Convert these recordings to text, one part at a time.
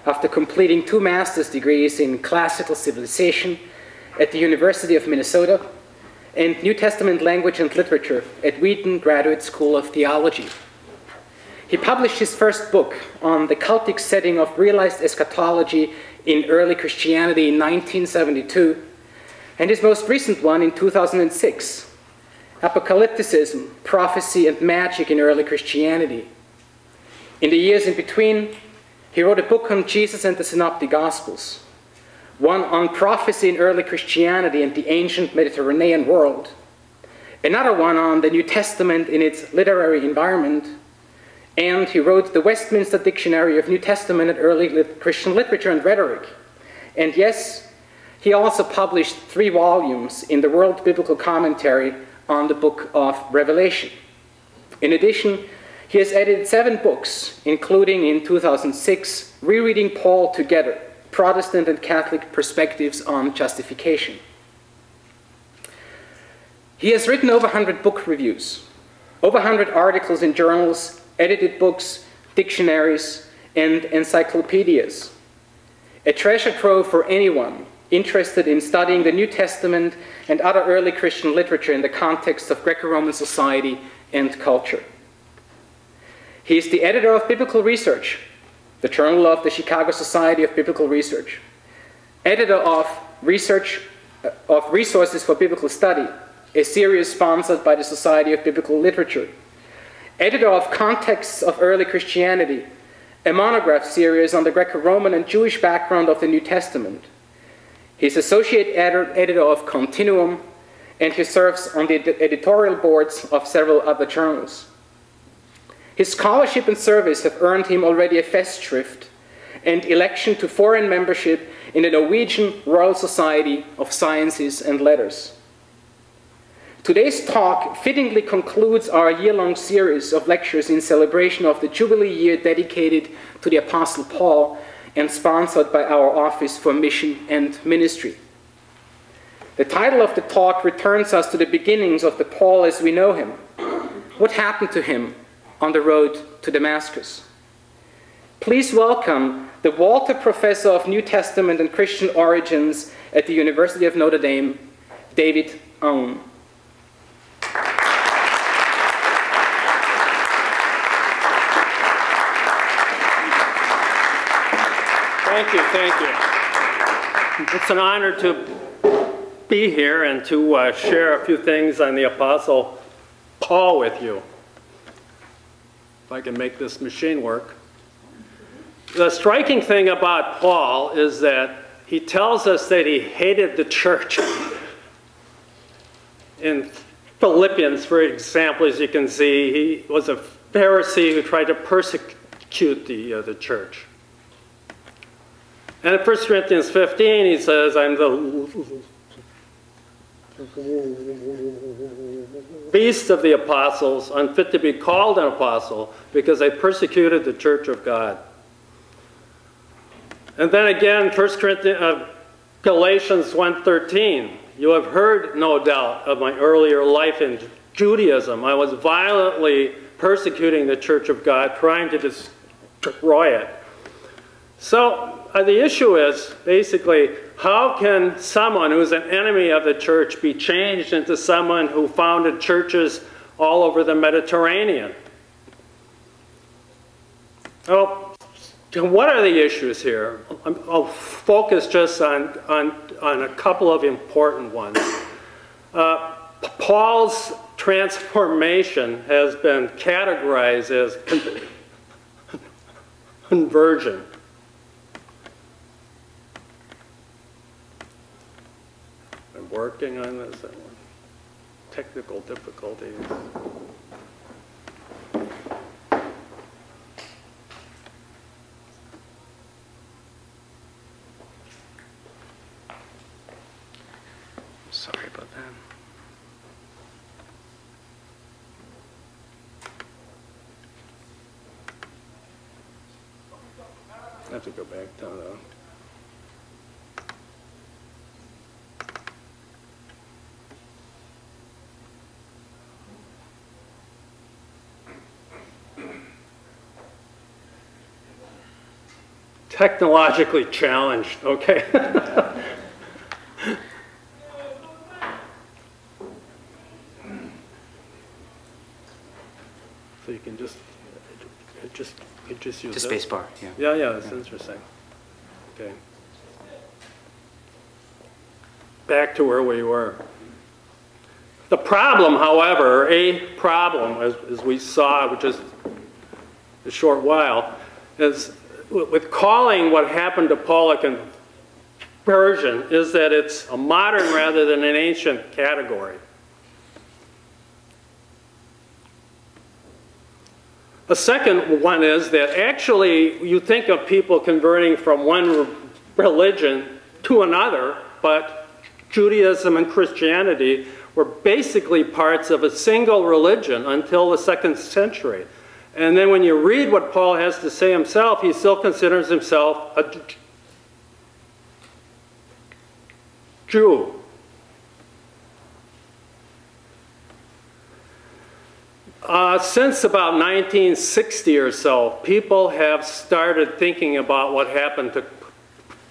after completing 2 master's degrees in classical civilization at the University of Minnesota and New Testament language and literature at Wheaton Graduate School of Theology. He published his first book on the cultic setting of realized eschatology in early Christianity in 1972, and his most recent one in 2006, Apocalypticism, Prophecy and Magic in Early Christianity. In the years in between, he wrote a book on Jesus and the Synoptic Gospels, one on prophecy in early Christianity and the ancient Mediterranean world, another one on the New Testament in its literary environment, and he wrote the Westminster Dictionary of New Testament and Early Christian Literature and Rhetoric. And yes, he also published 3 volumes in the World Biblical Commentary on the Book of Revelation. In addition, he has edited 7 books, including in 2006, Rereading Paul Together, Protestant and Catholic Perspectives on Justification. He has written over 100 book reviews, over 100 articles in journals, edited books, dictionaries, and encyclopedias. A treasure trove for anyone interested in studying the New Testament and other early Christian literature in the context of Greco-Roman society and culture. He is the editor of Biblical Research, the Journal of the Chicago Society of Biblical Research, editor of Resources for Biblical Study, a series sponsored by the Society of Biblical Literature, editor of Contexts of Early Christianity, a monograph series on the Greco-Roman and Jewish background of the New Testament. He is associate editor of Continuum, and he serves on the editorial boards of several other journals. His scholarship and service have earned him already a Festschrift and election to foreign membership in the Norwegian Royal Society of Sciences and Letters. Today's talk fittingly concludes our year-long series of lectures in celebration of the Jubilee year dedicated to the Apostle Paul and sponsored by our Office for Mission and Ministry. The title of the talk returns us to the beginnings of the Paul as we know him. What happened to him on the road to Damascus? Please welcome the Walter Professor of New Testament and Christian Origins at the University of Notre Dame, David Aune. Thank you, thank you. It's an honor to be here and to share a few things on the Apostle Paul with you. If I can make this machine work. The striking thing about Paul is that he tells us that he hated the church. In Philippians, for example, as you can see, he was a Pharisee who tried to persecute the church. And in 1 Corinthians 15, he says, I'm the least of the apostles, unfit to be called an apostle, because I persecuted the church of God. And then again, Galatians 1:13, you have heard, no doubt, of my earlier life in Judaism. I was violently persecuting the church of God, trying to destroy it. So the issue is, basically, how can someone who's an enemy of the church be changed into someone who founded churches all over the Mediterranean? Well, what are the issues here? I'll focus just on a couple of important ones. Paul's transformation has been categorized as conversion. I'm working on this. Technical difficulties. Sorry about that. I have to go back down though. technologically challenged, okay? So you can just use the space bar, yeah. Yeah, that's interesting. Okay. Back to where we were. The problem, however, as we saw just a short while, is with calling what happened to Paul a conversion, is that it's a modern rather than an ancient category. The second one is that actually you think of people converting from one religion to another, but Judaism and Christianity were basically parts of a single religion until the 2nd century. And then when you read what Paul has to say himself, he still considers himself a Jew. Since about 1960 or so, people have started thinking about what happened to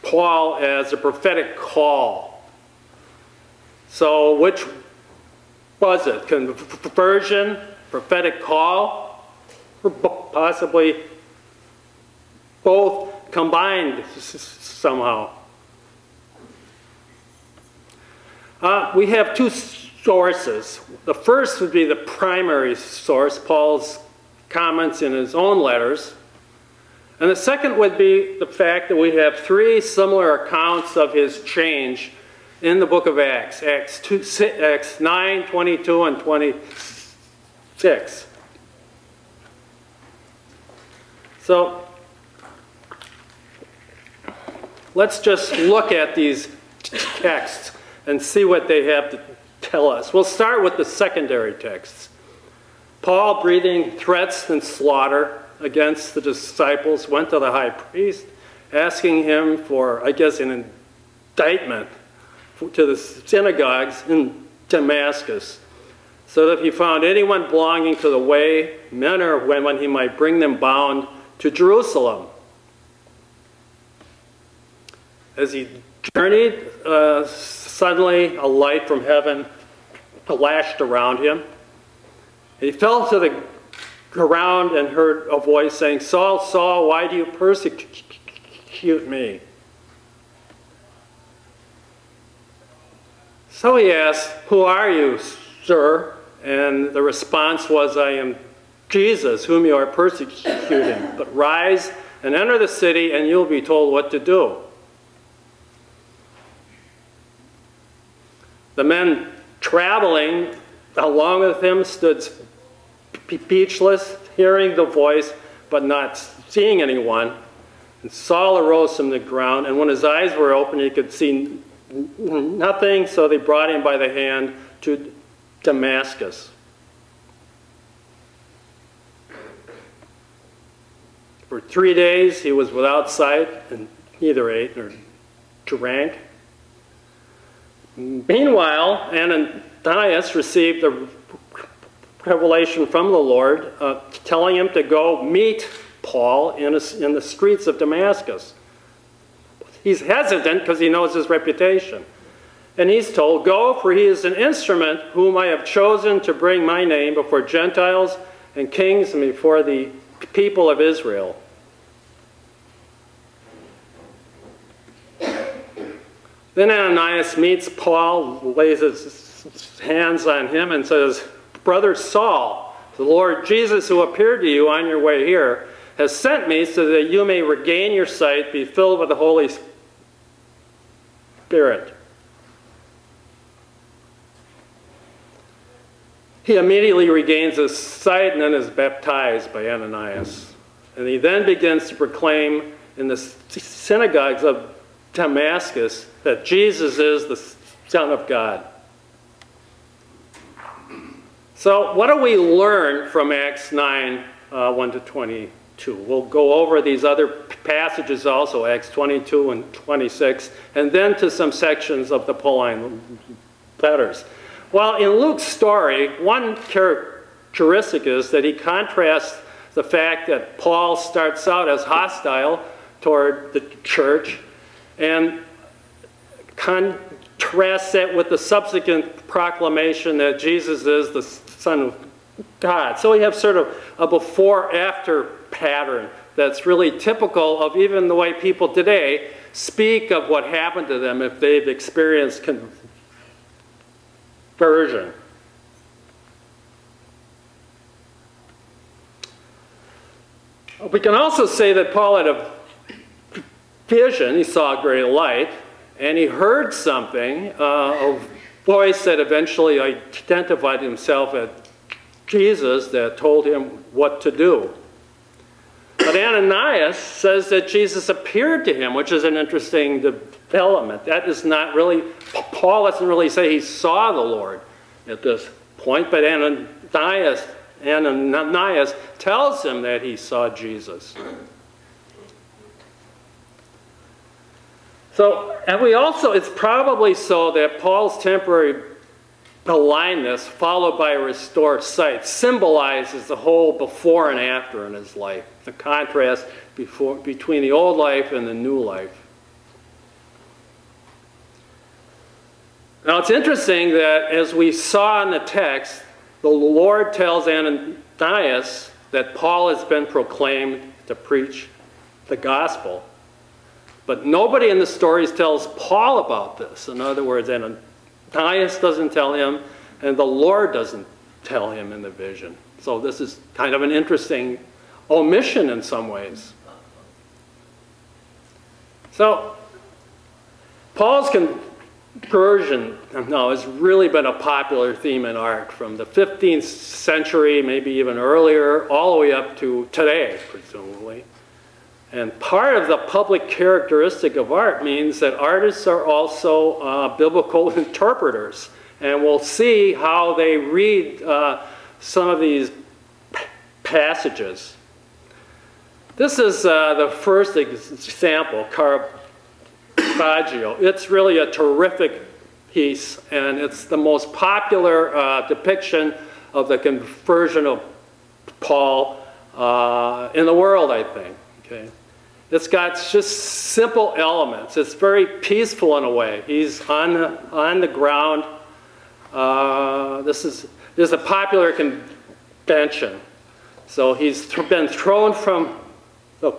Paul as a prophetic call. So which was it? Conversion, prophetic call, or possibly both combined somehow? We have two sources. The first would be the primary source, Paul's comments in his own letters. And the second would be the fact that we have three similar accounts of his change in the book of Acts, Acts 9, 22, and 26. So let's just look at these texts and see what they have to tell us. We'll start with the secondary texts. Paul, breathing threats and slaughter against the disciples, went to the high priest, asking him for, I guess, an indictment to the synagogues in Damascus, so that if he found anyone belonging to the way, men or women, he might bring them bound to Jerusalem. As he journeyed, suddenly a light from heaven flashed around him. He fell to the ground and heard a voice saying, "Saul, Saul, why do you persecute me?" So he asked, "Who are you, sir?" And the response was, "I am Jesus, whom you are persecuting. But rise and enter the city, and you'll be told what to do." The men traveling along with him stood speechless, hearing the voice, but not seeing anyone. And Saul arose from the ground, and when his eyes were open, he could see nothing, so they brought him by the hand to Damascus. For 3 days he was without sight and neither ate nor drank. Meanwhile, Ananias received a revelation from the Lord telling him to go meet Paul in the streets of Damascus. He's hesitant because he knows his reputation. And he's told, "Go, for he is an instrument whom I have chosen to bring my name before Gentiles and kings and before the people of Israel." Then Ananias meets Paul, lays his hands on him and says, "Brother Saul, the Lord Jesus who appeared to you on your way here has sent me so that you may regain your sight, be filled with the Holy Spirit." He immediately regains his sight and then is baptized by Ananias. And he then begins to proclaim in the synagogues of Damascus that Jesus is the Son of God. So what do we learn from Acts 9, 1 to 22? We'll go over these other passages also, Acts 22 and 26, and then to some sections of the Pauline letters. Well, in Luke's story, one characteristic is that he contrasts the fact that Paul starts out as hostile toward the church, and contrasts that with the subsequent proclamation that Jesus is the Son of God. So we have sort of a before-after pattern that's really typical of even the way people today speak of what happened to them if they've experienced conversion. We can also say that Paul had a vision. He saw a great light, and he heard something, a voice that eventually identified himself as Jesus, that told him what to do. But Ananias says that Jesus appeared to him, which is an interesting development. That is not really, Paul doesn't really say he saw the Lord at this point, but Ananias tells him that he saw Jesus. So, and we also, it's probably so that Paul's temporary blindness, followed by a restored sight, symbolizes the whole before and after in his life, the contrast between the old life and the new life. Now, it's interesting that as we saw in the text, the Lord tells Ananias that Paul has been proclaimed to preach the gospel. But nobody in the stories tells Paul about this. In other words, Ananias doesn't tell him, and the Lord doesn't tell him in the vision. So this is kind of an interesting omission in some ways. So Paul's conversion now has really been a popular theme in art from the 15th century, maybe even earlier, all the way up to today, presumably. And part of the public characteristic of art means that artists are also biblical interpreters. And we'll see how they read some of these passages. This is the first example, Caravaggio. It's really a terrific piece, and it's the most popular depiction of the conversion of Paul in the world, I think. Okay. It's got just simple elements. It's very peaceful in a way. He's on the ground. This is a popular convention. So he's been thrown from a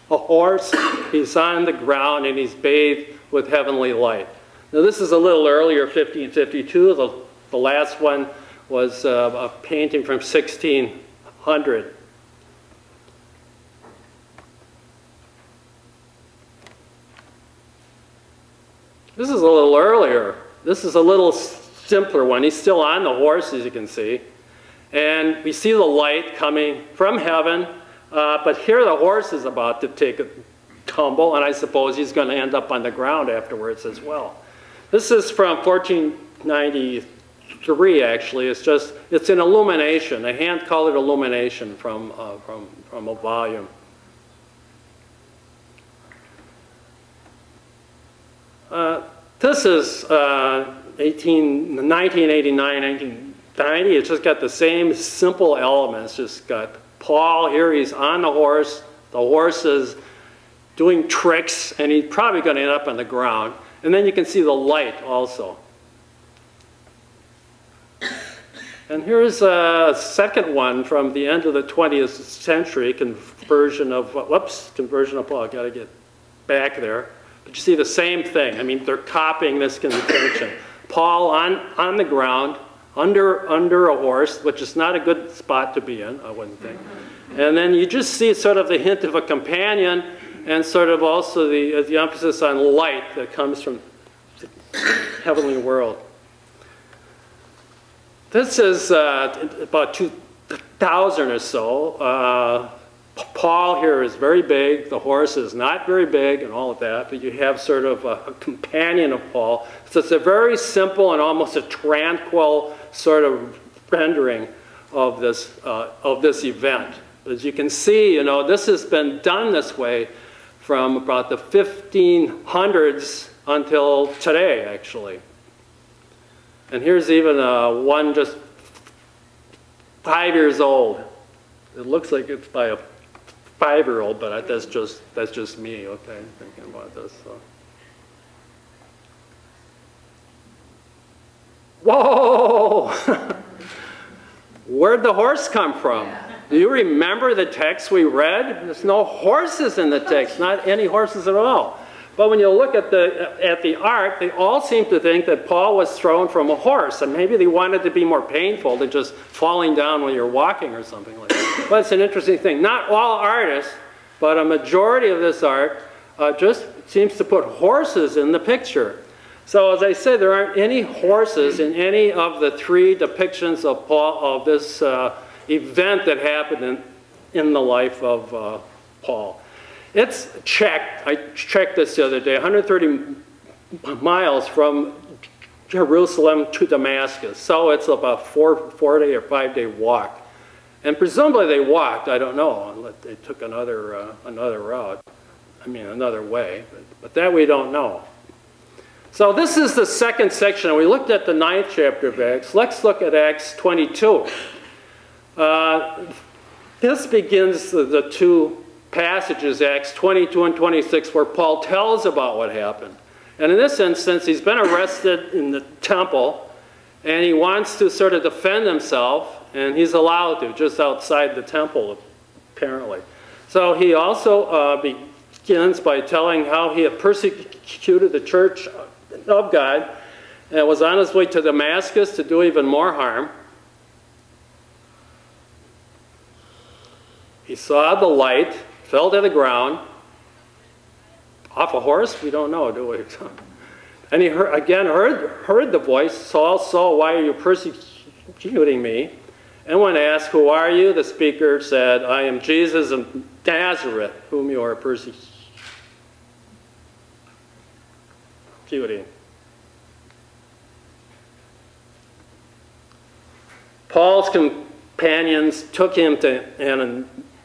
horse. He's on the ground, and he's bathed with heavenly light. Now, this is a little earlier, 1552. The last one was a painting from 1600. This is a little earlier. This is a little simpler one. He's still on the horse, as you can see. And we see the light coming from heaven. But here the horse is about to take a tumble, and I suppose he's going to end up on the ground afterwards as well. This is from 1493, actually. It's an illumination, a hand-colored illumination from a volume. This is 1989, 1990. It's just got the same simple elements. Just got Paul here. He's on the horse. The horse is doing tricks, and he's probably going to end up on the ground. And then you can see the light also. And here's a second one from the end of the 20th century, conversion of Paul. I've got to get back there. But you see the same thing. I mean, they're copying this convention. Paul on the ground, under a horse, which is not a good spot to be in, I wouldn't think. And then you just see sort of the hint of a companion, and sort of also the emphasis on light that comes from the heavenly world. This is about 2000 or so. Paul here is very big. The horse is not very big and all of that, but you have sort of a companion of Paul. So it's a very simple and almost a tranquil sort of rendering of this event. As you can see, you know, this has been done this way from about the 1500s until today, actually. And here's even one just 5 years old. It looks like it's by a 5-year-old, but that's just me, okay, thinking about this. So. Whoa! Where'd the horse come from? Do you remember the text we read? There's no horses in the text, not any horses at all. But when you look at the ark, they all seem to think that Paul was thrown from a horse, and maybe they wanted to be more painful than just falling down when you're walking or something like that. But it's an interesting thing. Not all artists, but a majority of this art just seems to put horses in the picture. So as I said, there aren't any horses in any of the 3 depictions of Paul, of this event that happened in the life of Paul. It's checked, I checked this the other day, 130 miles from Jerusalem to Damascus. So it's about a 4-day or 5-day walk. And presumably they walked, I don't know, unless they took another route, another way, but that we don't know. So this is the second section. We looked at the 9th chapter of Acts. Let's look at Acts 22. This begins the 2 passages, Acts 22 and 26, where Paul tells about what happened. And in this instance, he's been arrested in the temple, and he wants to sort of defend himself, and he's allowed to, just outside the temple, apparently. So he also begins by telling how he had persecuted the church of God, and was on his way to Damascus to do even more harm. He saw the light, fell to the ground, off a horse? We don't know, do we? And he heard the voice, Saul, Saul, why are you persecuting me? And when asked, who are you? The speaker said, I am Jesus of Nazareth, whom you are persecuting. Paul's companions took him to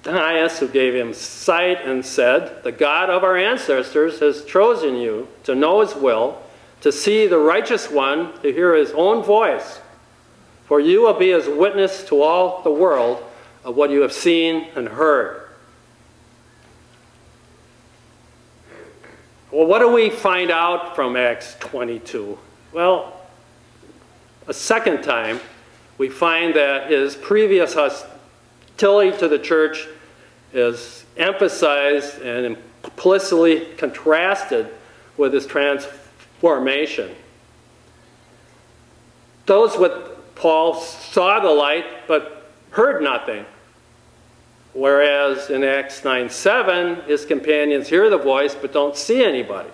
Ananias, who gave him sight, and said, the God of our ancestors has chosen you to know his will, to see the righteous one, to hear his own voice. For you will be his witness to all the world of what you have seen and heard. Well, what do we find out from Acts 22? Well, a second time, we find that his previous hostility to the church is emphasized and implicitly contrasted with his transformation. Those with Paul saw the light but heard nothing. Whereas in Acts 9:7, his companions hear the voice but don't see anybody.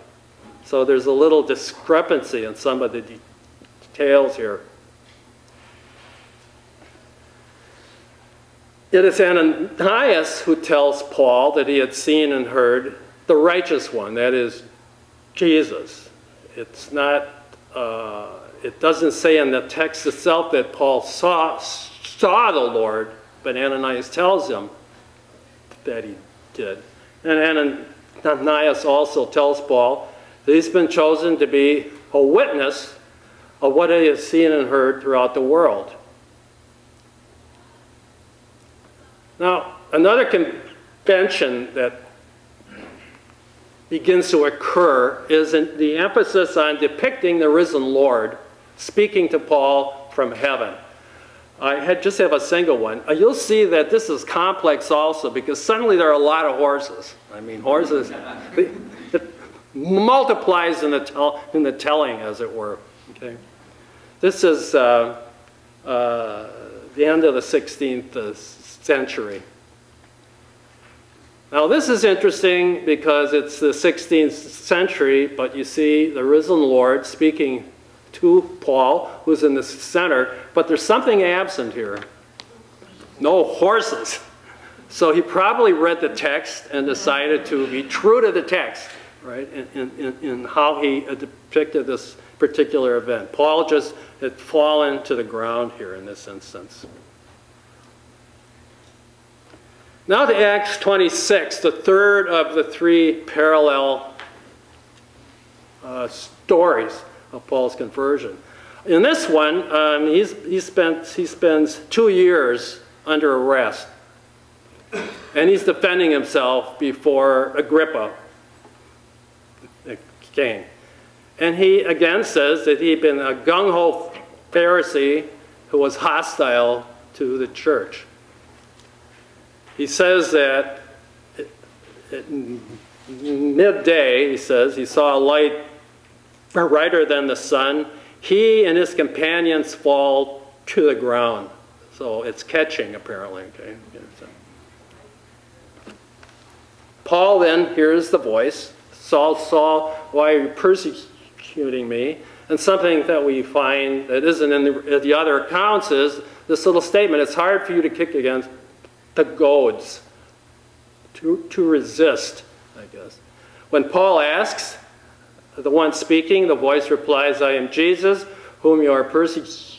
So there's a little discrepancy in some of the details here. It is Ananias who tells Paul that he had seen and heard the righteous one, that is, Jesus. It's not, it doesn't say in the text itself that Paul saw the Lord, but Ananias tells him that he did. And Ananias also tells Paul that he's been chosen to be a witness of what he has seen and heard throughout the world. Now, another convention that begins to occur is the emphasis on depicting the risen Lord speaking to Paul from heaven. I just have a single one. You'll see that this is complex also because suddenly there are a lot of horses. I mean, horses, it multiplies in the telling, as it were. Okay? This is the end of the 16th century. Now this is interesting because it's the 16th century, but you see the risen Lord speaking to Paul, who's in the center, but there's something absent here. No horses. So he probably read the text and decided to be true to the text, right, in how he depicted this particular event. Paul just had fallen to the ground here in this instance. Now to Acts 26, the third of the 3 parallel stories of Paul's conversion. In this one, he spends 2 years under arrest. And he's defending himself before Agrippa, the king. And he again says that he'd been a gung-ho Pharisee who was hostile to the church. He says that at midday, he says, he saw a light brighter than the sun. He and his companions fall to the ground. So it's catching, apparently. Okay. Paul then hears the voice, Saul, Saul, why are you persecuting me? And something that we find that isn't in the other accounts is this little statement, it's hard for you to kick against the goads, to resist, I guess. When Paul asks, the one speaking, the voice replies, I am Jesus, whom you are persecuting.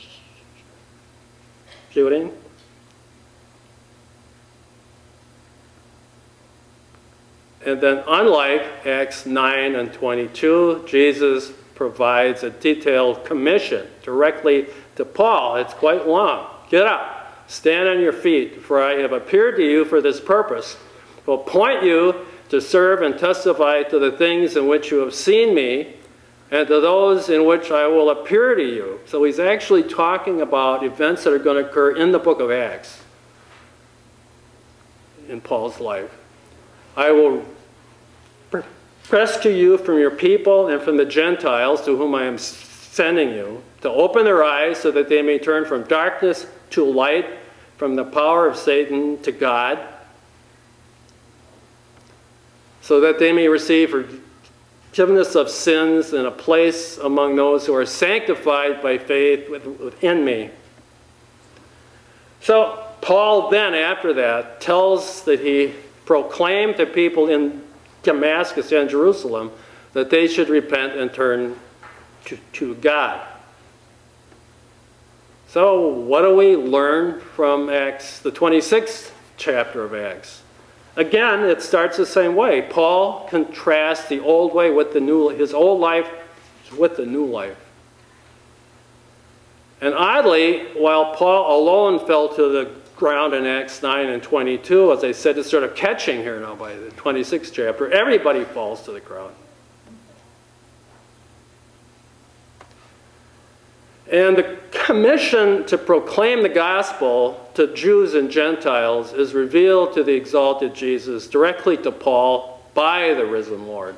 And then unlike Acts 9 and 22, Jesus provides a detailed commission directly to Paul. It's quite long. Get up, stand on your feet, for I have appeared to you for this purpose. Will appoint you to serve and testify to the things in which you have seen me, and to those in which I will appear to you. So he's actually talking about events that are going to occur in the book of Acts, in Paul's life. I will rescue you from your people and from the Gentiles to whom I am sending you, to open their eyes so that they may turn from darkness to light, from the power of Satan to God, so that they may receive forgiveness of sins and a place among those who are sanctified by faith within me. So Paul then, after that, tells that he proclaimed to people in Damascus and Jerusalem that they should repent and turn to God. So what do we learn from Acts, the 26th chapter of Acts? Again, it starts the same way. Paul contrasts the old way with the new, his old life with the new life. And oddly, while Paul alone fell to the ground in Acts 9 and 22, as I said, it's sort of catching here now by the 26th chapter, everybody falls to the ground. And the commission to proclaim the gospel to Jews and Gentiles is revealed to the exalted Jesus directly to Paul by the risen Lord.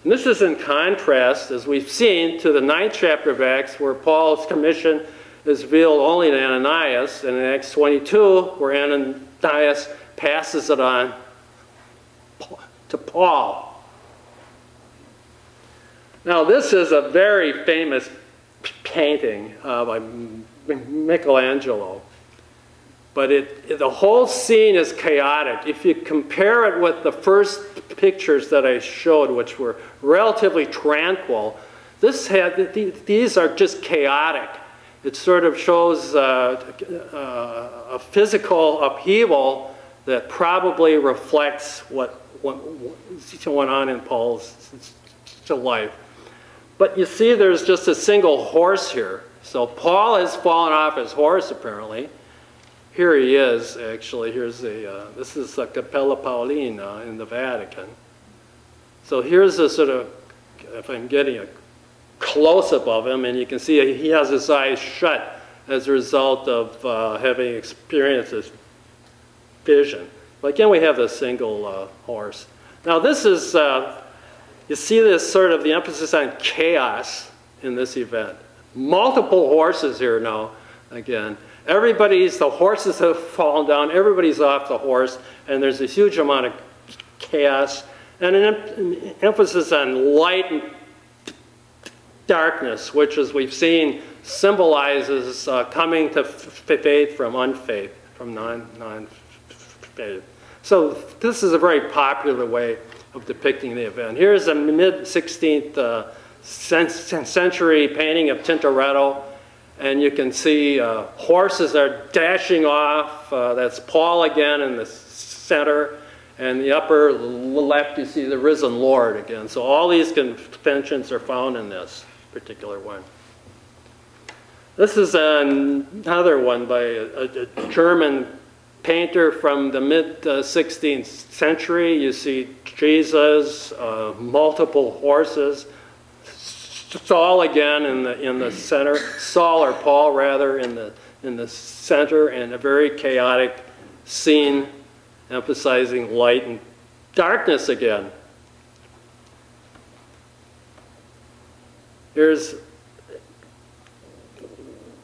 And this is in contrast, as we've seen, to the 9th chapter of Acts, where Paul's commission is revealed only to Ananias, and in Acts 22, where Ananias passes it on to Paul. Now, this is a very famous painting by Michelangelo, but the whole scene is chaotic. If you compare it with the first pictures that I showed, which were relatively tranquil, these are just chaotic. It sort of shows a physical upheaval that probably reflects what went on in Paul's life. But you see there's just a single horse here. So Paul has fallen off his horse, apparently. Here he is, actually. Here's this is the Cappella Paolina in the Vatican. So here's a sort of, if I'm getting a close-up of him, and you can see he has his eyes shut as a result of having experienced this vision. But again, we have a single horse. Now this is, you see this sort of the emphasis on chaos in this event. Multiple horses here now, again. The horses have fallen down, everybody's off the horse, and there's a huge amount of chaos, and an emphasis on light and darkness, which, as we've seen, symbolizes coming to faith from unfaith, from non-faith. So this is a very popular way of depicting the event. Here's a mid-16th century painting of Tintoretto, and you can see horses are dashing off. That's Paul again in the center. And the upper left, you see the risen Lord again. So all these conventions are found in this particular one. This is another one by a German painter from the mid-16th century. You see Jesus, multiple horses, Saul again in the center, Saul or Paul rather in the center, and a very chaotic scene emphasizing light and darkness again. Here's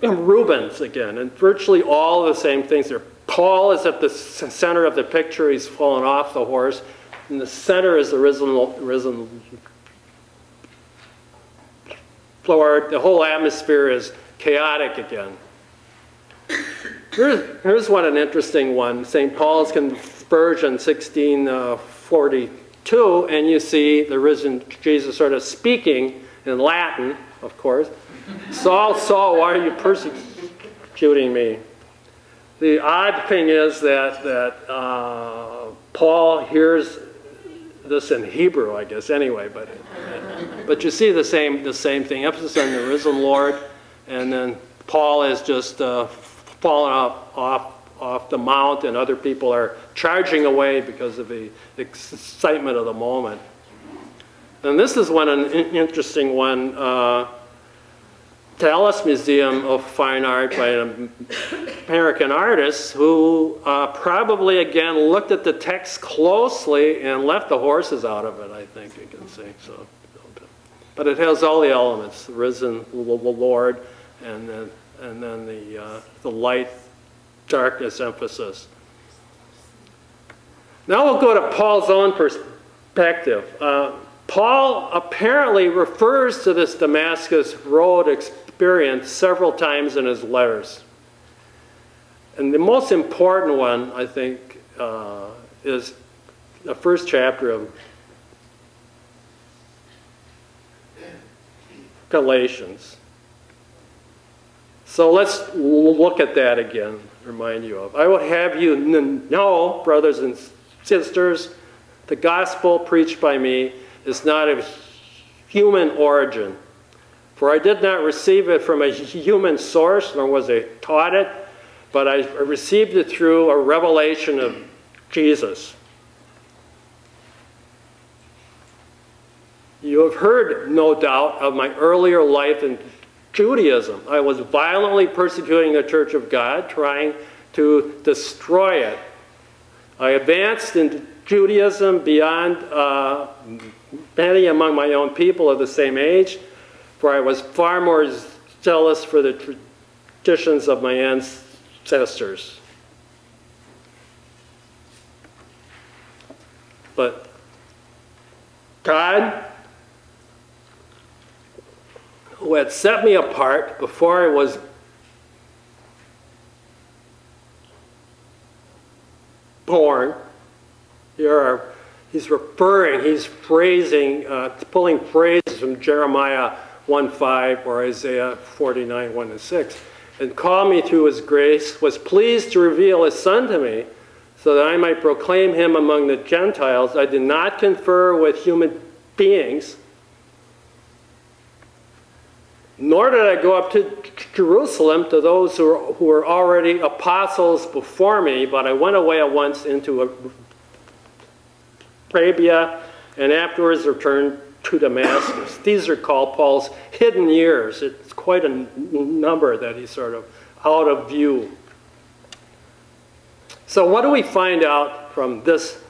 Rubens again, and virtually all of the same things there. Paul is at the center of the picture. He's fallen off the horse. In the center is the risen Lord. The whole atmosphere is chaotic again. Here's an interesting one. St. Paul's conversion, 1642, and you see the risen Jesus sort of speaking in Latin, of course. Saul, Saul, why are you persecuting me? The odd thing is that Paul hears this in Hebrew, I guess, anyway. But you see the same thing. Emphasis on the risen Lord, and then Paul is just fallen off the mount, and other people are charging away because of the excitement of the moment. And this is an interesting one. Dallas Museum of Fine Art by an American artist who probably, again, looked at the text closely and left the horses out of it, I think you can see. So, but it has all the elements, the risen Lord, and then the light, darkness emphasis. Now we'll go to Paul's own perspective. Paul apparently refers to this Damascus Road experience several times in his letters. And the most important one, I think, is the first chapter of Galatians. So let's look at that again, remind you of. I would have you know, brothers and sisters, the gospel preached by me is not of human origin. For I did not receive it from a human source, nor was I taught it, but I received it through a revelation of Jesus. You have heard, no doubt, of my earlier life in Judaism. I was violently persecuting the Church of God, trying to destroy it. I advanced in Judaism beyond many among my own people of the same age, for I was far more zealous for the traditions of my ancestors. But God, who had set me apart before I was born, he's phrasing, pulling phrases from Jeremiah 1:5 or Isaiah 49, 1-6. And called me through his grace, was pleased to reveal his Son to me, so that I might proclaim him among the Gentiles. I did not confer with human beings, nor did I go up to Jerusalem to those who were already apostles before me, but I went away at once into Arabia, and afterwards returned to Damascus. These are called Paul's hidden years. It's quite a number that he's sort of out of view. So what do we find out from this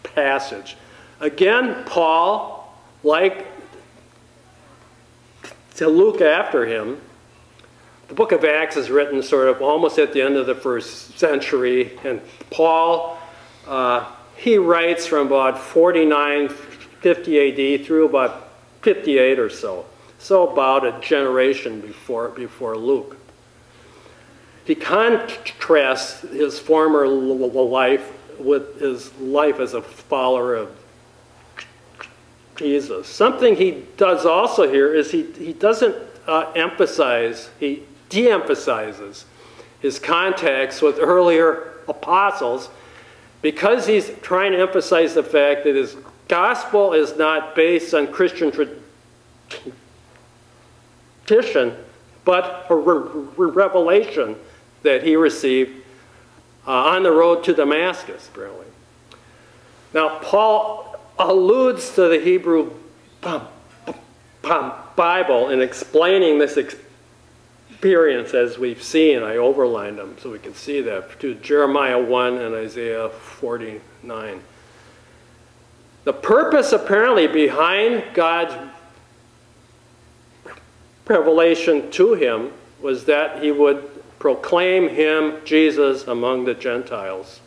passage? Again, Paul, like to Luke after him, the book of Acts is written sort of almost at the end of the first century, and Paul, he writes from about 49, 50 AD through about 58 or so. So about a generation before Luke. He contrasts his former life with his life as a follower of Jesus. Something he does also here is he doesn't emphasize, he de-emphasizes his contacts with earlier apostles, because he's trying to emphasize the fact that his gospel is not based on Christian tradition, but a revelation that he received on the road to Damascus, apparently. Now, Paul alludes to the Hebrew Bible in explaining this experience as we've seen. I overlined them so we can see that, to Jeremiah 1 and Isaiah 49. The purpose apparently behind God's revelation to him was that he would proclaim him, Jesus, among the Gentiles.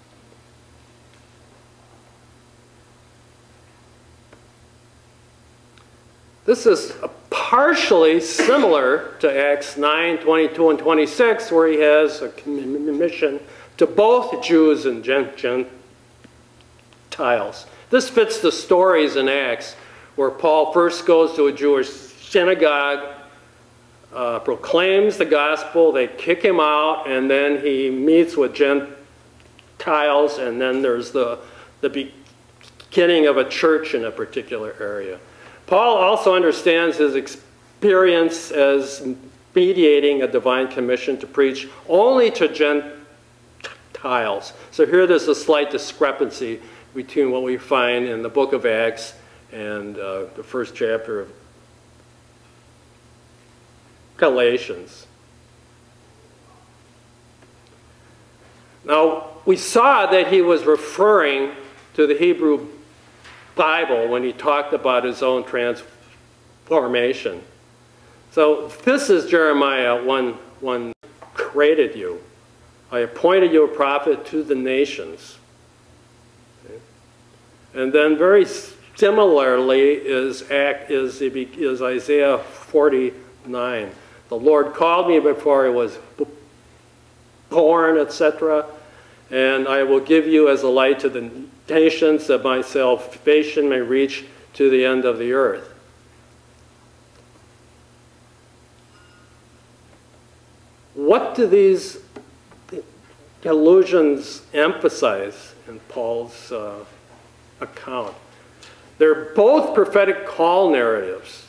This is partially similar to Acts 9, 22 and 26, where he has a commission to both Jews and Gentiles. This fits the stories in Acts, where Paul first goes to a Jewish synagogue, proclaims the gospel, they kick him out, and then he meets with Gentiles, and then there's the beginning of a church in a particular area. Paul also understands his experience as mediating a divine commission to preach only to Gentiles. So here there's a slight discrepancy between what we find in the book of Acts and the first chapter of Galatians. Now, we saw that he was referring to the Hebrew Bible when he talked about his own transformation. So this is Jeremiah 1:1. Created you. I appointed you a prophet to the nations. Okay. And then very similarly is Isaiah 49. The Lord called me before I was born, etc. And I will give you as a light to the nations, that my salvation may reach to the end of the earth. What do these allusions emphasize in Paul's account? They're both prophetic call narratives.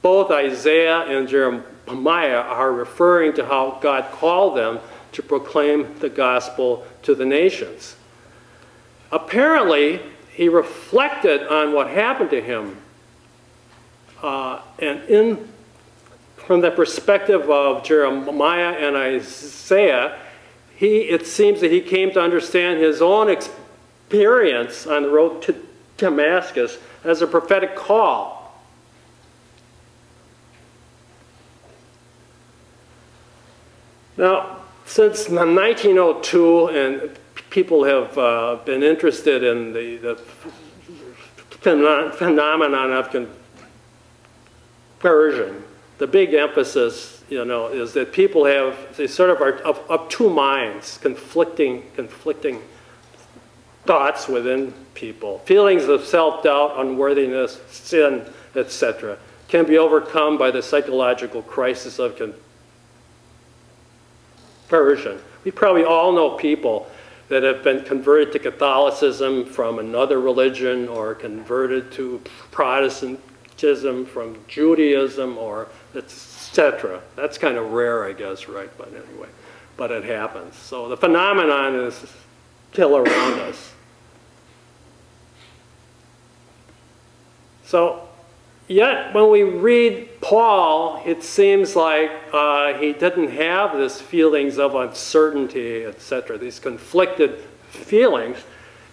Both Isaiah and Jeremiah are referring to how God called them to proclaim the gospel to the nations. Apparently, he reflected on what happened to him. From the perspective of Jeremiah and Isaiah, it seems that he came to understand his own experience on the road to Damascus as a prophetic call. Now, since 1902, and people have been interested in the phenomenon of conversion, the big emphasis, is that people they sort of are of two minds, conflicting thoughts within people. Feelings of self-doubt, unworthiness, sin, etc., can be overcome by the psychological crisis of conversion. We probably all know people that have been converted to Catholicism from another religion, or converted to Protestantism from Judaism, or etc. That's kind of rare, I guess, right? But anyway, but it happens. So the phenomenon is still around us. So, yet when we read Paul, it seems like he didn't have these feelings of uncertainty, etc., these conflicted feelings.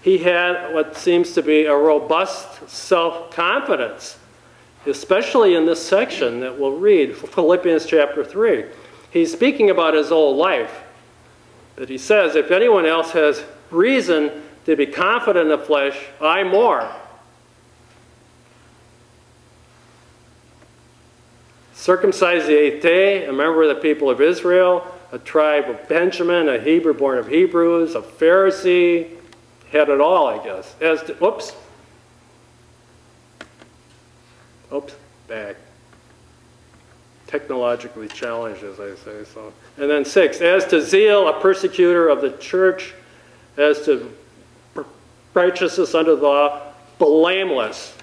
He had what seems to be a robust self-confidence, especially in this section that we'll read, Philippians chapter 3. He's speaking about his old life, that he says, if anyone else has reason to be confident in the flesh, I more. Circumcised the 8th day, a member of the people of Israel, a tribe of Benjamin, a Hebrew born of Hebrews, a Pharisee, had it all, I guess. Back. Technologically challenged, as I say so. And then 6, as to zeal, a persecutor of the church, as to righteousness under the law, blameless.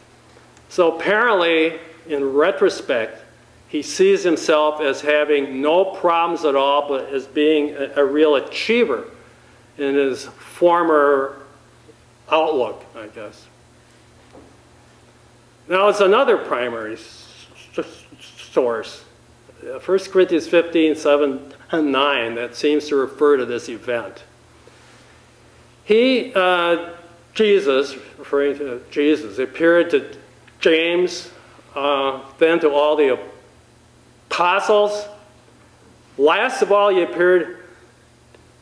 So apparently, in retrospect, he sees himself as having no problems at all, but as being a real achiever. in his former outlook, I guess. Now, it's another primary source, 1 Corinthians 15, 7 and 9, that seems to refer to this event. Jesus, referring to Jesus, appeared to James, then to all the apostles. Last of all, he appeared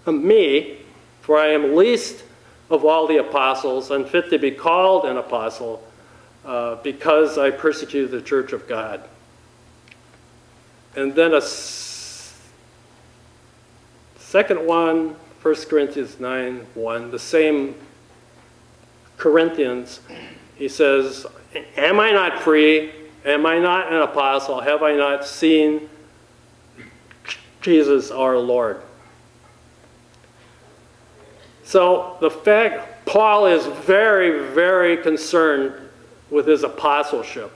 to me, for I am least of all the apostles, unfit to be called an apostle, because I persecuted the church of God. And then a second one, 1 Corinthians 9, 1, the same Corinthians, he says, am I not free? Am I not an apostle? Have I not seen Jesus our Lord? So the fact, Paul is very, very concerned with his apostleship.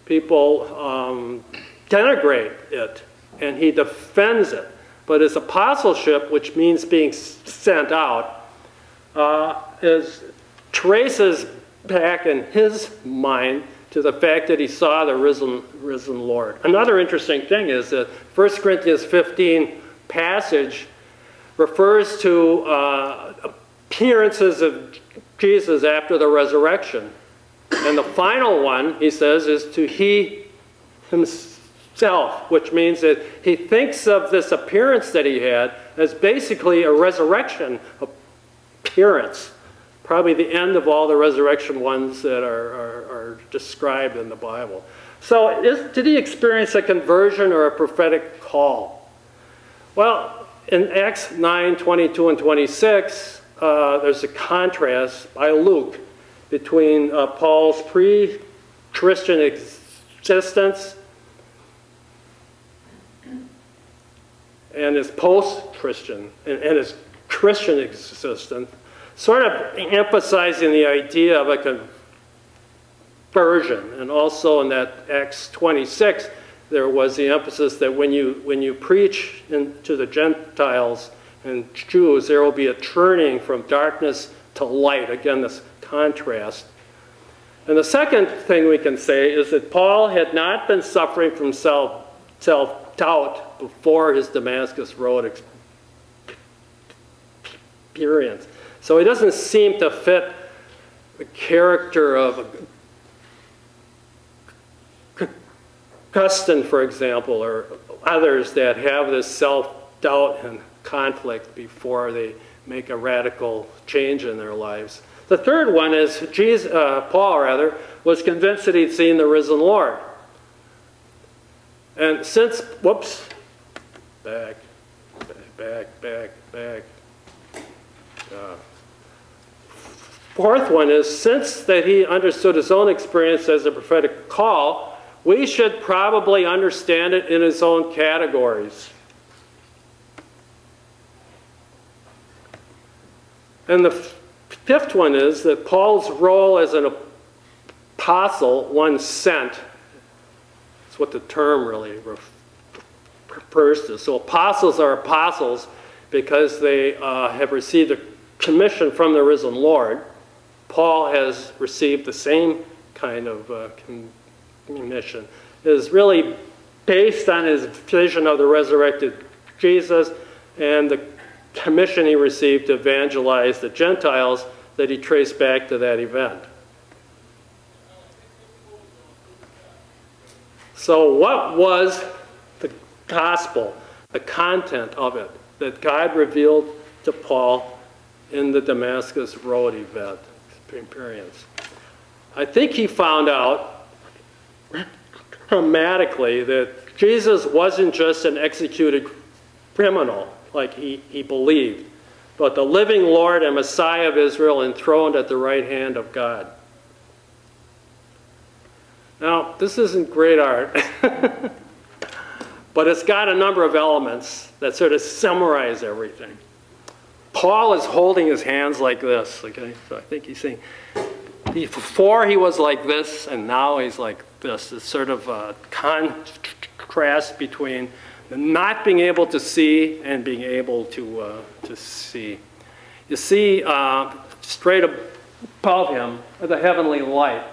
People denigrate it, and he defends it. But his apostleship, which means being sent out, traces back in his mind to the fact that he saw the risen Lord. Another interesting thing is that 1 Corinthians 15 passage refers to appearances of Jesus after the resurrection. And the final one, he says, is to he himself, which means that he thinks of this appearance that he had as basically a resurrection appearance. Probably the end of all the resurrection ones that are described in the Bible. So did he experience a conversion or a prophetic call? Well, in Acts 9, 22 and 26, there's a contrast by Luke between Paul's pre-Christian existence and his post-Christian, and his Christian existence, sort of emphasizing the idea of a conversion. And also in that Acts 26, there was the emphasis that when you preach to the Gentiles and Jews, there will be a turning from darkness to light. Again, this contrast. And the second thing we can say is that Paul had not been suffering from self-doubt before his Damascus Road experience. So he doesn't seem to fit the character of Augustine, for example, or others that have this self-doubt and conflict before they make a radical change in their lives. The third one is Paul was convinced that he'd seen the risen Lord. And since, whoops, back. Fourth one is, since that he understood his own experience as a prophetic call, we should probably understand it in his own categories. And the fifth one is that Paul's role as an apostle, one sent, that's what the term really refers to. So apostles are apostles because they have received a commission from the risen Lord. Paul has received the same kind of commission. It is really based on his vision of the resurrected Jesus and the commission he received to evangelize the Gentiles that he traced back to that event. So what was the gospel, the content of it, that God revealed to Paul in the Damascus Road event experience? I think he found out dramatically that Jesus wasn't just an executed criminal like he believed, but the living Lord and Messiah of Israel enthroned at the right hand of God. Now, this isn't great art, but it's got a number of elements that sort of summarize everything. Paul is holding his hands like this, okay? So I think he's saying, before he was like this, and now he's like this. It's sort of a contrast between not being able to see and being able to see. you see straight above him the heavenly light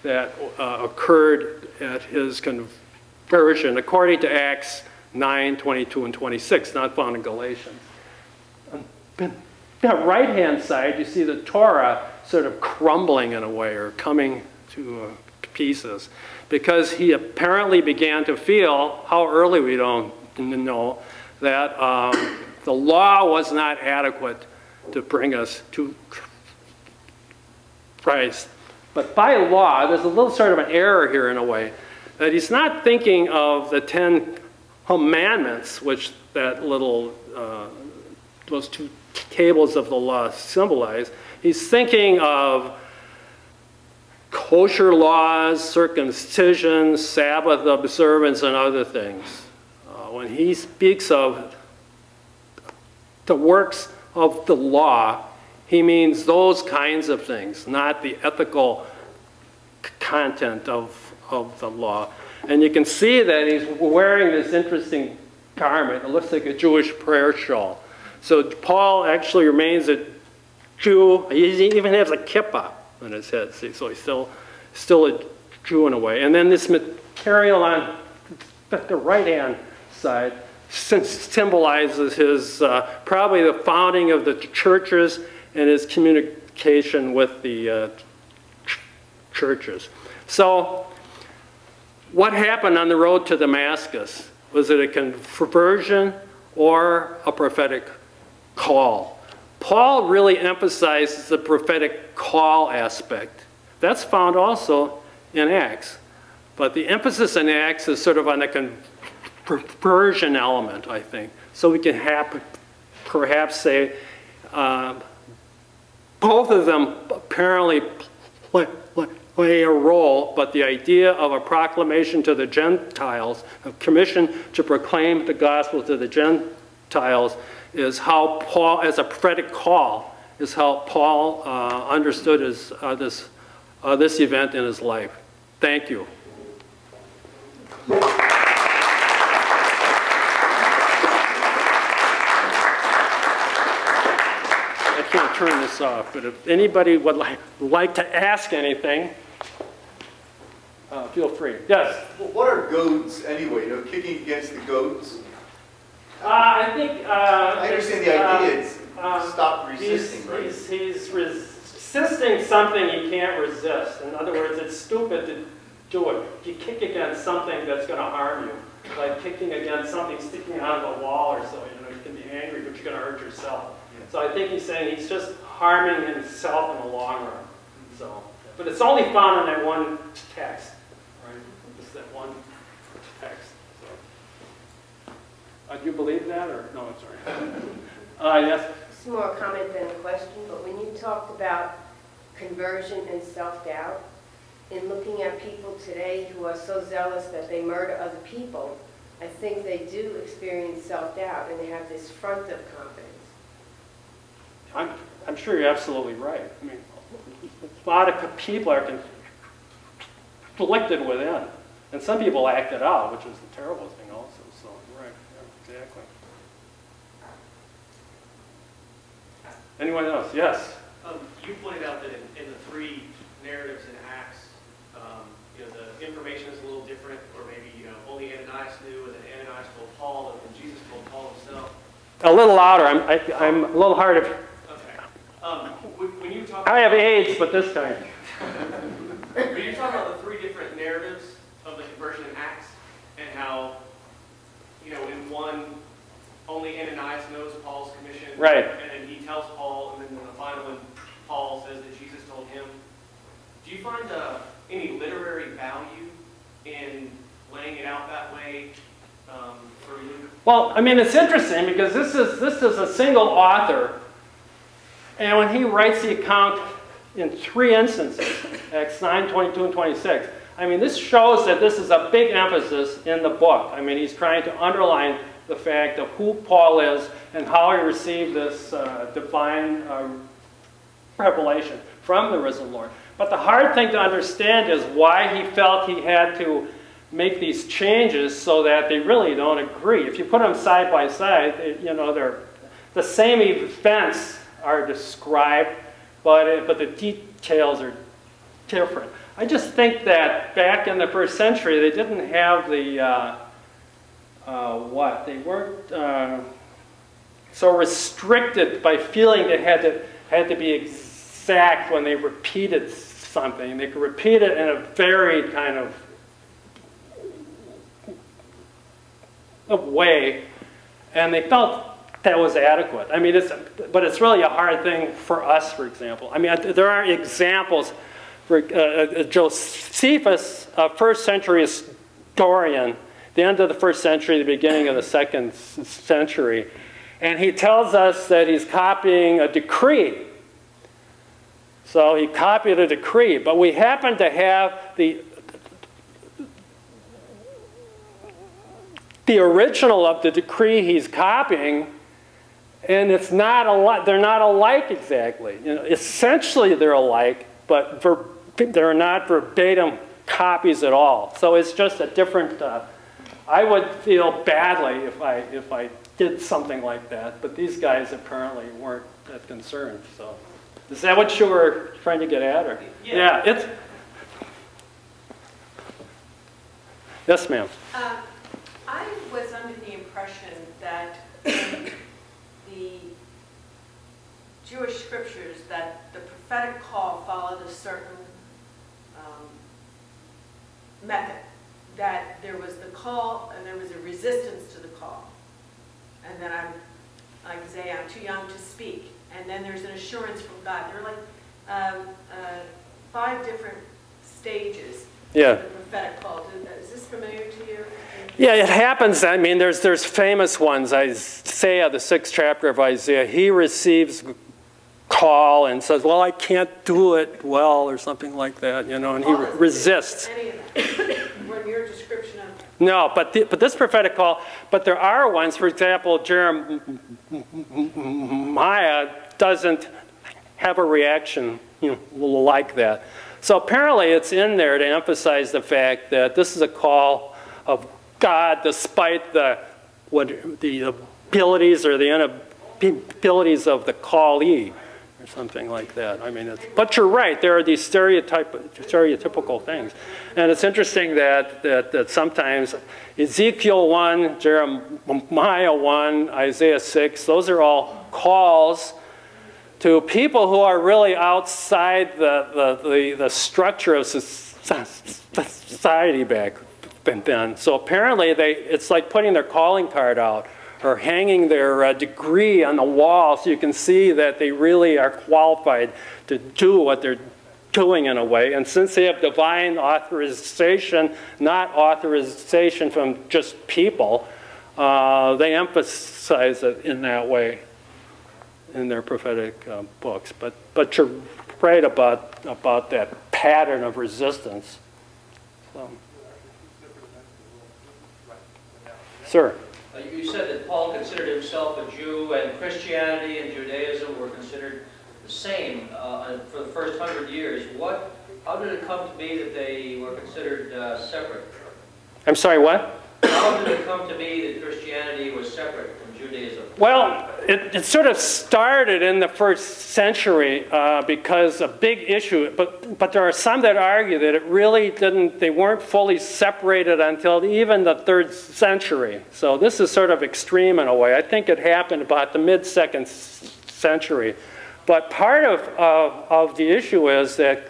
that occurred at his conversion, according to Acts 9, 22, and 26, not found in Galatians. On the right-hand side, you see the Torah sort of crumbling in a way, or coming to pieces, because he apparently began to feel, how early we don't know, that the law was not adequate to bring us to Christ. But by law, there's a little sort of an error here in a way, that he's not thinking of the 10 Commandments, which that little, those two tables of the law symbolize. He's thinking of kosher laws, circumcision, Sabbath observance, and other things. When he speaks of the works of the law, he means those kinds of things, not the ethical content of the law. And you can see that he's wearing this interesting garment. It looks like a Jewish prayer shawl. So Paul actually remains a Jew. He even has a kippah on his head. See? So he's still a Jew in a way. And then this material on the right-hand side symbolizes his, probably the founding of the churches and his communication with the churches. So what happened on the road to Damascus? Was it a conversion or a prophetic call? Paul really emphasizes the prophetic call aspect. That's found also in Acts. But the emphasis in Acts is sort of on the conversion element, I think. So we can perhaps say both of them apparently play a role, but the idea of a proclamation to the Gentiles, a commission to proclaim the gospel to the Gentiles, is how Paul, as a prophetic call, is how Paul understood this event in his life. Thank you. I can't turn this off, but if anybody would like to ask anything, feel free. Yes? Well, what are goads anyway? You know, kicking against the goads? I think... I understand the idea is stop resisting, right? He's resisting something he can't resist. In other words, it's stupid to do it. If you kick against something that's going to harm you, like kicking against something sticking out of a wall or so, you know, you can be angry, but you're going to hurt yourself. Yeah. So I think he's saying he's just harming himself in the long run. So, but it's only found in that one text, right? Just that one text. So. Do you believe that, or no? Sorry. Yes. It's more a comment than a question, but when you talked about conversion and self-doubt, in looking at people today who are so zealous that they murder other people, I think they do experience self-doubt and they have this front of confidence. I'm sure you're absolutely right. I mean, a lot of people are conflicted within, and some people act it out, which is a terrible thing also. So, right, yeah, exactly. Anyone else? Yes? You pointed out that in the three narratives in Acts, you know, the information is a little different, or maybe, you know, only Ananias knew, and then Ananias told Paul, and then Jesus told Paul himself. A little louder. I'm a little hard of... Okay. When you talk... I have AIDS, but this time. When you talk about the three different narratives of the conversion in Acts, and how, you know, in one, only Ananias knows Paul's commission. Right. And then he tells Paul, and then in the final one, Paul says that Jesus told him. Do you find any literary value in laying it out that way for Luke? Well, I mean, it's interesting because this is a single author, and when he writes the account in three instances, Acts 9, 22, and 26, I mean, this shows that this is a big emphasis in the book. I mean, he's trying to underline the fact of who Paul is and how he received this divine revelation from the risen Lord. But the hard thing to understand is why he felt he had to make these changes so that they really don't agree. If you put them side by side, you know, they're the same events are described, but the details are different. I just think that back in the first century, they didn't have the, they weren't so restricted by feeling they had to be exact when they repeated something. They could repeat it in a very kind of way, and they felt that was adequate. I mean, but it's really a hard thing for us, for example. I mean, there are examples. For Josephus, a first century historian, the end of the first century, the beginning of the second century, and he tells us that he's copying a decree. So he copied a decree, but we happen to have the original of the decree he's copying, and it's not they're not alike exactly. You know, essentially they're alike, but they're not verbatim copies at all. So it's just a different. I would feel badly if I did something like that, but these guys apparently weren't that concerned. So, is that what you were trying to get at, or? Yeah. It's. Yes, ma'am. I was under the impression that in the Jewish scriptures that the prophetic call followed a certain method. That there was the call and there was a resistance to the call. And then I'm too young to speak. And then there's an assurance from God. There are like 5 different stages. Yeah. The prophetic call. Is this familiar to you? Yeah, it happens. I mean, there's famous ones. Isaiah, the 6th chapter of Isaiah, he receives call and says, well, I can't do it well, or something like that, you know, and he resists. Any of that? From your description of... No, but this prophetic call, but there are ones, for example, Jeremiah doesn't have a reaction, you know, like that. So apparently it's in there to emphasize the fact that this is a call of God despite the abilities or the inabilities of the callee or something like that. I mean, but you're right, there are these stereotypical things. And it's interesting that sometimes Ezekiel 1, Jeremiah 1, Isaiah 6, those are all calls to people who are really outside the structure of society back then. So apparently it's like putting their calling card out or hanging their degree on the wall so you can see that they really are qualified to do what they're doing in a way. And since they have divine authorization, not authorization from just people, they emphasize it in that way in their prophetic books. But you're right about that pattern of resistance. So. Sir? You said that Paul considered himself a Jew, and Christianity and Judaism were considered the same for the first 100 years. How did it come to be that they were considered separate? I'm sorry, what? How did it come to be that Christianity was separate from Judaism? Well, it sort of started in the first century because a big issue, but there are some that argue that it really they weren't fully separated until even the 3rd century. So this is sort of extreme in a way. I think it happened about the mid-2nd century. But part of the issue is that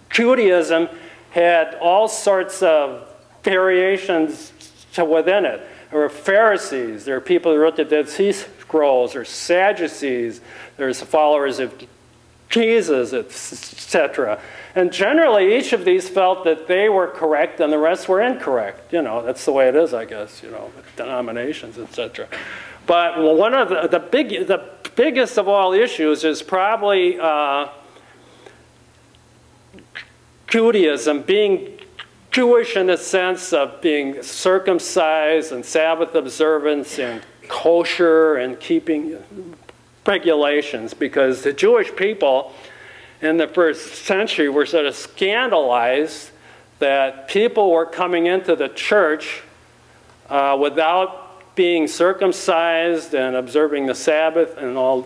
Judaism had all sorts of variations within it. There were Pharisees, there are people who wrote the Dead Sea Scrolls, or Sadducees, there's followers of Jesus, etc. And generally, each of these felt that they were correct and the rest were incorrect. You know, that's the way it is, I guess, you know, with denominations, etc. But one of the biggest of all issues is probably Judaism, being Jewish in the sense of being circumcised and Sabbath observance and kosher and keeping regulations, because the Jewish people in the first century were sort of scandalized that people were coming into the church without being circumcised and observing the Sabbath and all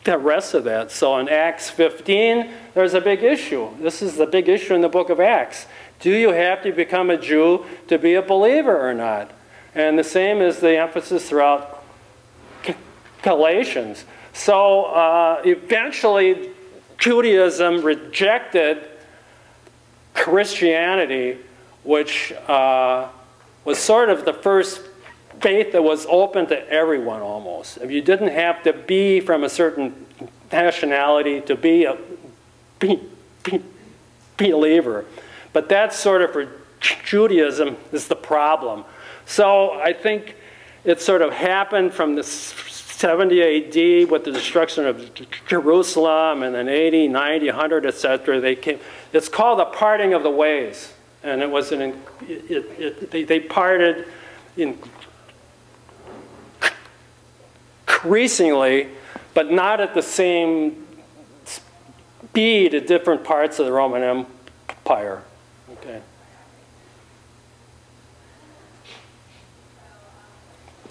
the rest of that. So in Acts 15, there's a big issue. This is the big issue in the book of Acts. Do you have to become a Jew to be a believer or not? And the same is the emphasis throughout Galatians. So eventually, Judaism rejected Christianity, which was sort of the first faith that was open to everyone almost. If you didn't have to be from a certain nationality to be a believer. But that's sort of for Judaism is the problem. So I think it sort of happened from the 70 AD with the destruction of Jerusalem, and then 80, 90, 100, etc. They came. It's called the parting of the ways, and it was they parted increasingly, but not at the same speed at different parts of the Roman Empire. Okay.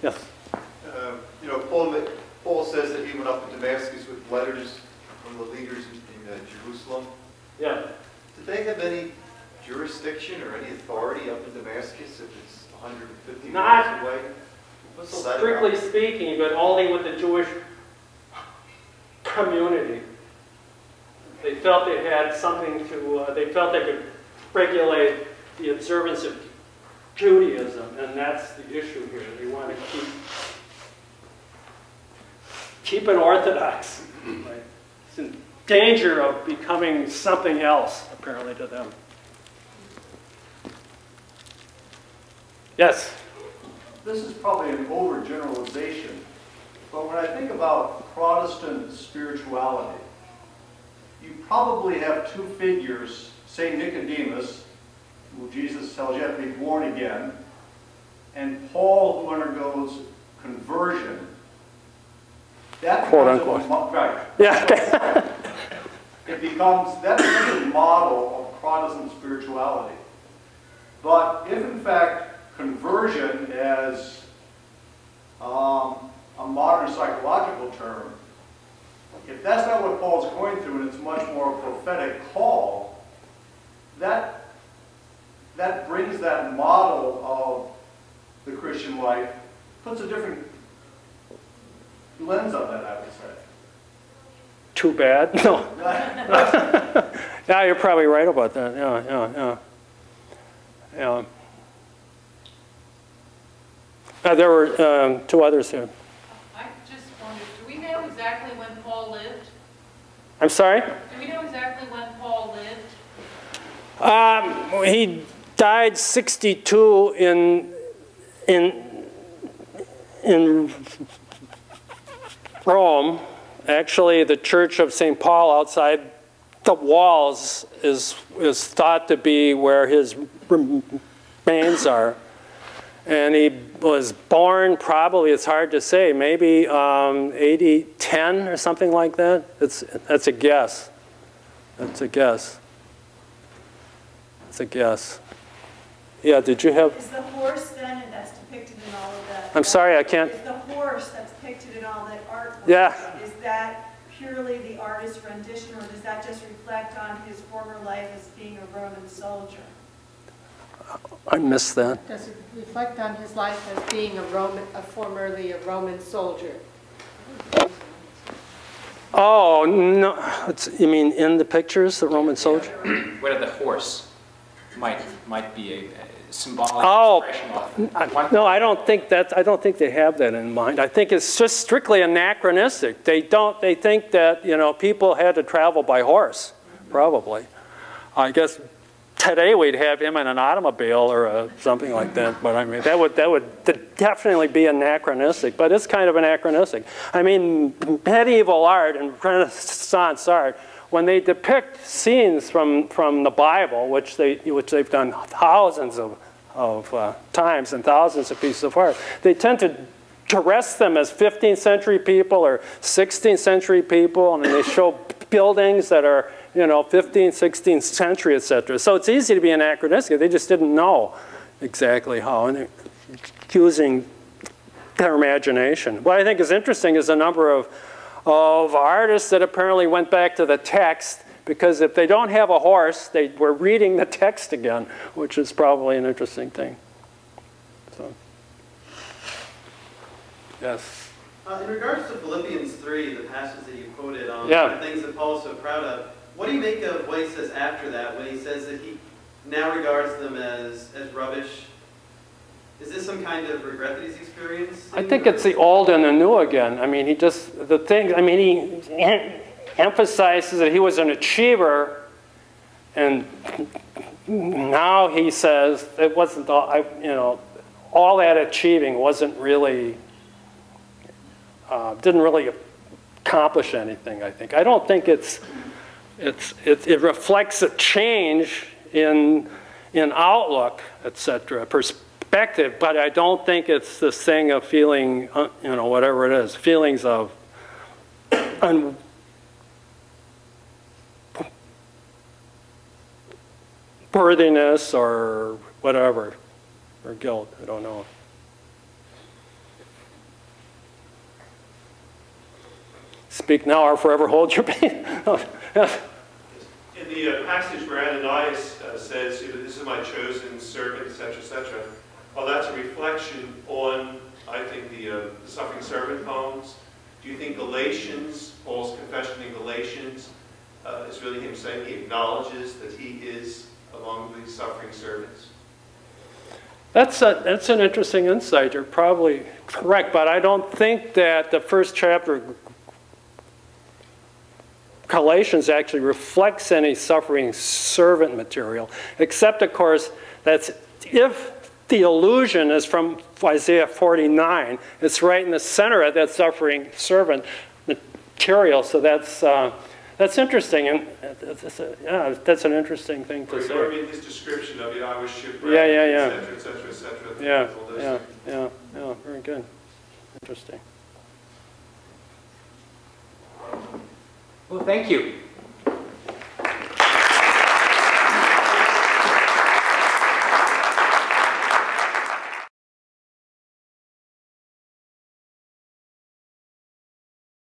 Yes. You know, Paul says that he went up to Damascus with letters from the leaders in Jerusalem. Yeah. Did they have any jurisdiction or any authority up in Damascus if it's 150 miles away? What's that Strictly about? speaking, but only with the Jewish community. They felt they had something to, they felt they could regulate the observance of Judaism, and that's the issue here. They want to keep it orthodox. Right? It's in danger of becoming something else, apparently, to them. Yes? This is probably an overgeneralization, but when I think about Protestant spirituality, you probably have two figures, say Nicodemus, who Jesus tells you have to be born again, and Paul, who undergoes conversion. That quote becomes unquote. Right. Yeah. That becomes a model of Protestant spirituality. But if in fact conversion as a modern psychological term, if that's not what Paul's going through and it's much more a prophetic call, that brings that model of the Christian life, puts a different lens on that, I would say. Too bad? No. Yeah, you're probably right about that. Yeah. There were two others here. I just wondered, do we know exactly when Paul lived? I'm sorry? Do we know exactly when Paul lived? He died 62 in Rome. Actually, the Church of St. Paul outside the walls is thought to be where his remains are. And he was born probably, it's hard to say, maybe 80, 10 or something like that. That's a guess. That's a guess. That's a guess. Yeah, did you have? Is the horse then, and that's depicted in all of that? I'm sorry, I can't. Is the horse that's depicted in all that artwork? Yeah. Is that purely the artist's rendition, or does that just reflect on his former life as being a Roman soldier? I missed that. Does it reflect on his life as being formerly a Roman soldier? Oh, no. You mean in the pictures, the Roman soldier? Whether the horse might be a symbolic expression of no, I don't think they have that in mind. I think it's just strictly anachronistic. They think that, people had to travel by horse, probably. I guess today we'd have him in an automobile or something like that, but I mean, that would definitely be anachronistic, but it's kind of anachronistic. I mean, medieval art and Renaissance art, when they depict scenes from the Bible, which they've done thousands of times and thousands of pieces of art, they tend to dress them as 15th century people or 16th century people, and then they show buildings that are 15th, 16th century, etc. So it's easy to be anachronistic. They just didn't know exactly how, and they're using their imagination. What I think is interesting is a number of of artists that apparently went back to the text, because if they don't have a horse, they were reading the text again, which is probably an interesting thing. So, yes. In regards to Philippians 3, the passage that you quoted on Yeah. the things that Paul is so proud of, what do you make of what he says after that, when he says that he now regards them as rubbish? Is this some kind of regret that he's experienced? I think it's the old and the new again. I mean, he emphasizes that he was an achiever, and now he says it wasn't all, all that achieving wasn't really, didn't really accomplish anything, I think. I don't think it reflects a change in outlook, etc., perspective, but I don't think it's this thing of feeling, whatever it is, feelings of unworthiness or whatever, or guilt, I don't know. Speak now or forever hold your peace. In the passage where Ananias says, this is my chosen servant, etc., etc., well, that's a reflection on, I think, the suffering servant poems. Do you think Galatians, Paul's confession in Galatians, is really him saying he acknowledges that he is among the suffering servants? That's an interesting insight. You're probably correct, but I don't think that the first chapter Galatians actually reflects any suffering servant material, except, of course, that's if the allusion is from Isaiah 49, it's right in the center of that suffering servant material. So that's interesting, and that's an interesting thing to say. I mean, his description of it, I was shipwrecked, etc., etc., etc. Yeah, very good. Interesting. Well, thank you.